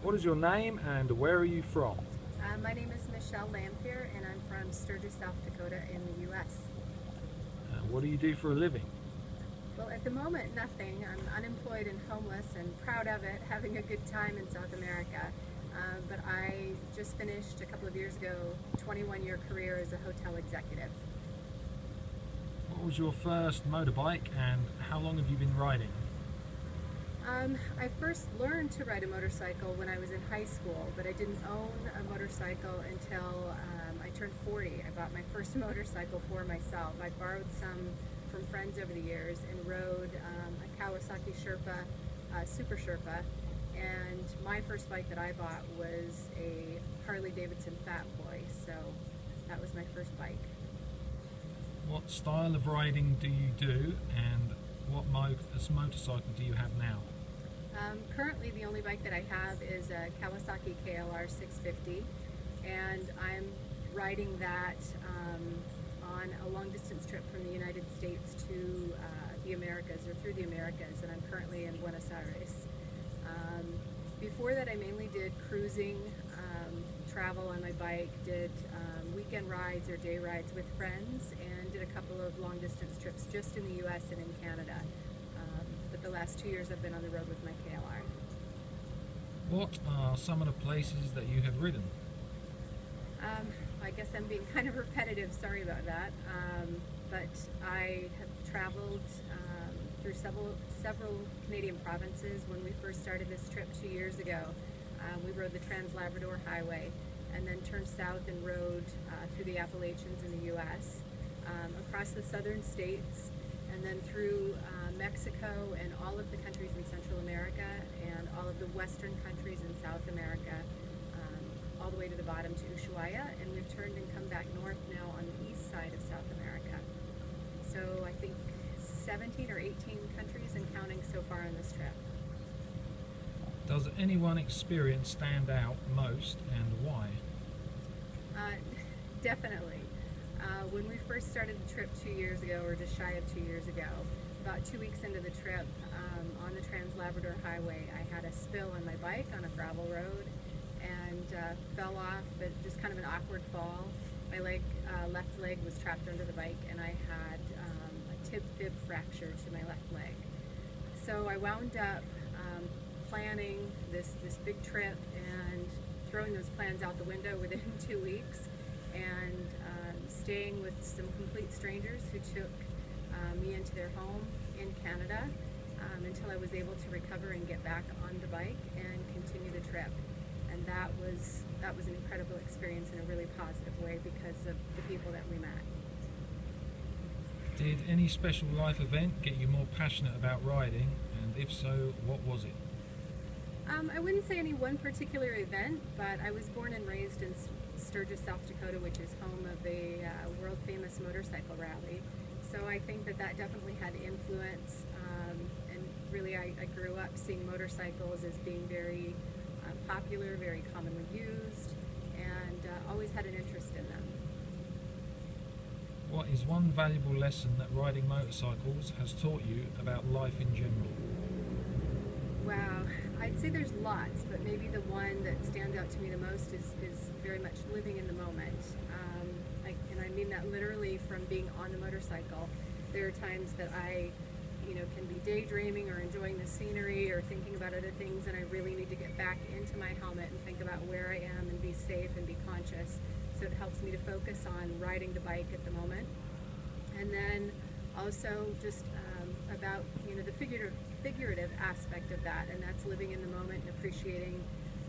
What is your name and where are you from? My name is Michelle Lamphere, and I'm from Sturgis, South Dakota in the U.S. What do you do for a living? Well, at the moment, nothing. I'm unemployed and homeless and proud of it, having a good time in South America. But I just finished a couple of years ago a 21-year career as a hotel executive. What was your first motorbike and how long have you been riding? I first learned to ride a motorcycle when I was in high school, but I didn't own a motorcycle until I turned 40. I bought my first motorcycle for myself. I borrowed some from friends over the years and rode a Kawasaki Sherpa, Super Sherpa, and my first bike that I bought was a Harley Davidson Fat Boy, so that was my first bike. What style of riding do you do and what motorcycle do you have now? Currently the only bike that I have is a Kawasaki KLR 650, and I'm riding that on a long distance trip from the United States to the Americas, or through the Americas, and I'm currently in Buenos Aires. Before that I mainly did cruising, travel on my bike, did weekend rides or day rides with friends, and did a couple of long distance trips just in the US and in Canada. But the last 2 years I've been on the road with my KLR. What are some of the places that you have ridden? I guess I'm being kind of repetitive, sorry about that. But I have traveled through several Canadian provinces. When we first started this trip 2 years ago, we rode the Trans-Labrador Highway and then turned south and rode through the Appalachians in the US, across the southern states, and then through Mexico and all of the countries in Central America and all of the western countries in South America, all the way to the bottom to Ushuaia, and we've turned and come back north now on the east side of South America. So I think 17 or 18 countries and counting so far on this trip. Does any one experience stand out most and why? Definitely. When we first started the trip 2 years ago, or just shy of 2 years ago, about 2 weeks into the trip, on the Trans-Labrador Highway, I had a spill on my bike on a gravel road and fell off, but just kind of an awkward fall. My left leg was trapped under the bike, and I had a tib-fib fracture to my left leg. So I wound up planning this big trip and throwing those plans out the window within 2 weeks, and staying with some complete strangers who took me into their home in Canada until I was able to recover and get back on the bike and continue the trip. And that was an incredible experience in a really positive way because of the people that we met. Did any special life event get you more passionate about riding, and if so, what was it? I wouldn't say any one particular event, but I was born and raised in Sturgis, South Dakota, which is home of a world famous motorcycle rally. So I think that definitely had influence, and really I grew up seeing motorcycles as being very popular, very commonly used, and always had an interest in them. What is one valuable lesson that riding motorcycles has taught you about life in general? Wow, I'd say there's lots, but maybe the one that stands out to me the most is very much living in the moment. And I mean that literally from being on the motorcycle. There are times that I can be daydreaming or enjoying the scenery or thinking about other things, and I really need to get back into my helmet and think about where I am and be safe and be conscious. So it helps me to focus on riding the bike at the moment. And then also just about the figurative aspect of that, and that's living in the moment and appreciating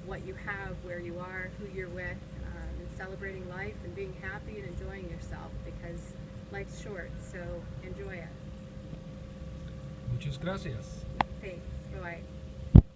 what you have, where you are, who you're with, and celebrating life and being happy and enjoying yourself, because life's short, so enjoy it. Muchas gracias. Thanks. Bye-bye.